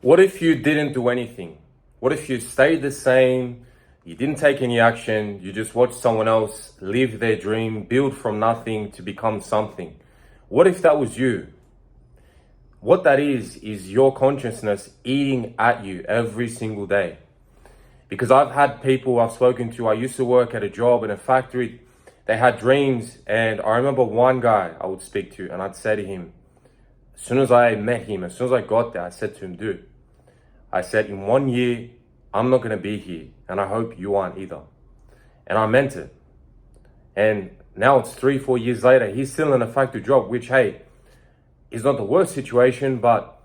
What if you didn't do anything? What if you stayed the same? You didn't take any action. You just watched someone else live their dream, build from nothing to become something. What if that was you? What that is your consciousness eating at you every single day. Because I've had people I've spoken to, I used to work at a job in a factory. They had dreams. And I remember one guy I would speak to and I'd say to him, as soon as I met him, as soon as I got there, I said to him, dude, I said, in 1 year, I'm not going to be here. And I hope you aren't either. And I meant it. And now it's 3-4 years later, he's still in a factory job, which, hey, is not the worst situation. But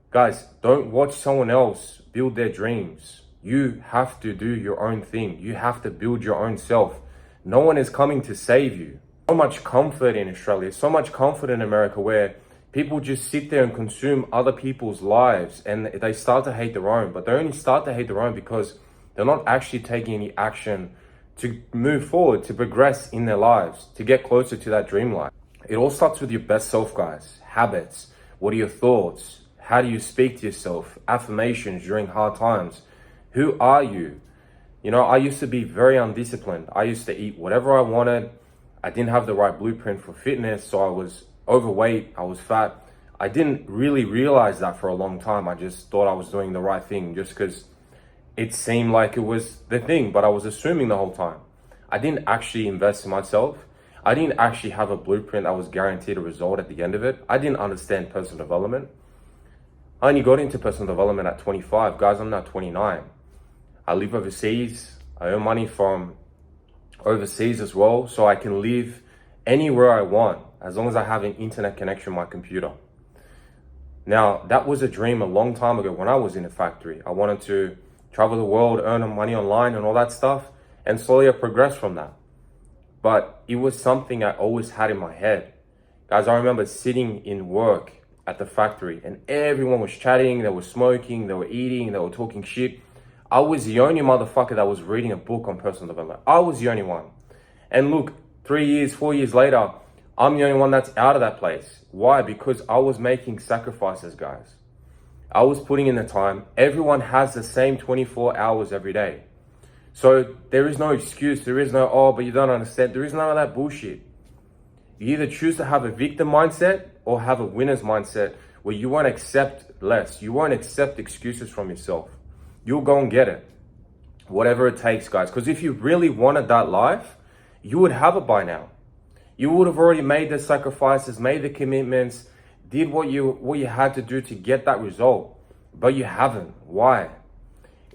guys, don't watch someone else build their dreams. You have to do your own thing. You have to build your own self. No one is coming to save you. So much comfort in Australia, so much comfort in America where people just sit there and consume other people's lives and they start to hate their own. But they only start to hate their own because they're not actually taking any action to move forward, to progress in their lives, to get closer to that dream life. It all starts with your best self, guys. Habits. What are your thoughts? How do you speak to yourself? Affirmations during hard times. Who are you? You know, I used to be very undisciplined. I used to eat whatever I wanted. I didn't have the right blueprint for fitness, so I was overweight, I was fat. I didn't really realize that for a long time. I just thought I was doing the right thing just because it seemed like it was the thing, but I was assuming the whole time. I didn't actually invest in myself. I didn't actually have a blueprint that was guaranteed a result at the end of it. I didn't understand personal development. I only got into personal development at 25. Guys, I'm now 29. I live overseas. I earn money from overseas as well, so I can live anywhere I want as long as I have an internet connection on my computer. Now, that was a dream a long time ago when I was in a factory. I wanted to travel the world, earn money online and all that stuff, and slowly I progressed from that. But it was something I always had in my head. Guys, I remember sitting in work at the factory and everyone was chatting, they were smoking, they were eating, they were talking shit. I was the only motherfucker that was reading a book on personal development. I was the only one. And look, 3 years, 4 years later, I'm the only one that's out of that place. Why? Because I was making sacrifices, guys. I was putting in the time. Everyone has the same 24 hours every day. So there is no excuse. There is no, oh, but you don't understand. There is none of that bullshit. You either choose to have a victim mindset or have a winner's mindset where you won't accept less. You won't accept excuses from yourself. You'll go and get it. Whatever it takes, guys. Because if you really wanted that life, you would have it by now. You would have already made the sacrifices, made the commitments, did what you had to do to get that result. But you haven't. Why?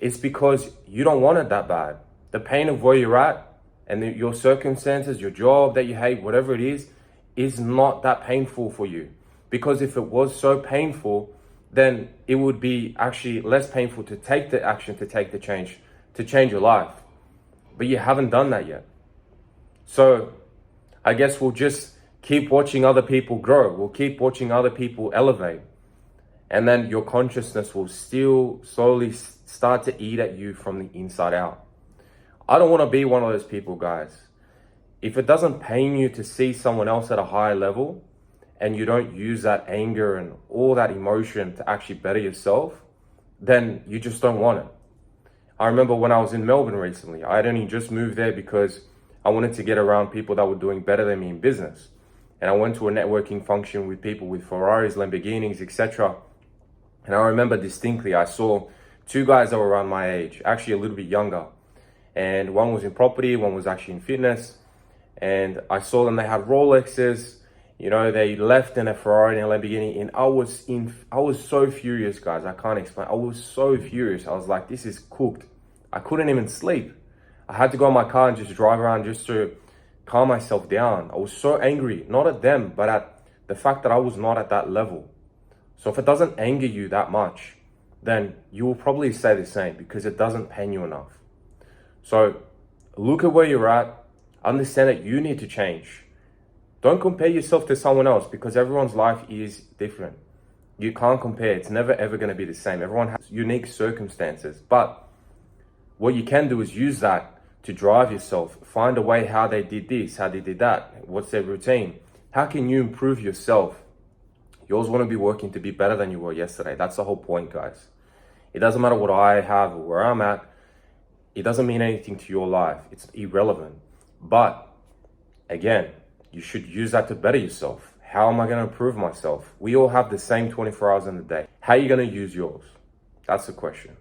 It's because you don't want it that bad. The pain of where you're at and your circumstances, your job that you hate, whatever it is not that painful for you. Because if it was so painful, then it would be actually less painful to take the action, to take the change, to change your life. But you haven't done that yet. So I guess we'll just keep watching other people grow. We'll keep watching other people elevate. And then your consciousness will still slowly start to eat at you from the inside out. I don't want to be one of those people, guys. If it doesn't pain you to see someone else at a higher level and you don't use that anger and all that emotion to actually better yourself, then you just don't want it. I remember when I was in Melbourne recently, I had only just moved there because I wanted to get around people that were doing better than me in business. And I went to a networking function with people with Ferraris, Lamborghinis, etc. And I remember distinctly, I saw two guys that were around my age, actually a little bit younger. And one was in property, one was actually in fitness. And I saw them, they had Rolexes, you know, they left in a Ferrari and a Lamborghini. And I was so furious, guys. I can't explain. I was so furious. I was like, this is cooked. I couldn't even sleep. I had to go in my car and just drive around just to calm myself down. I was so angry, not at them, but at the fact that I was not at that level. So if it doesn't anger you that much, then you will probably stay the same because it doesn't pain you enough. So look at where you're at. Understand that you need to change. Don't compare yourself to someone else because everyone's life is different. You can't compare. It's never ever going to be the same. Everyone has unique circumstances. But what you can do is use that to drive yourself. Find a way how they did this, how they did that. What's their routine? How can you improve yourself? You always want to be working to be better than you were yesterday. That's the whole point, guys. It doesn't matter what I have or where I'm at. It doesn't mean anything to your life. It's irrelevant. But again, you should use that to better yourself. How am I going to improve myself? We all have the same 24 hours in the day. How are you going to use yours? That's the question.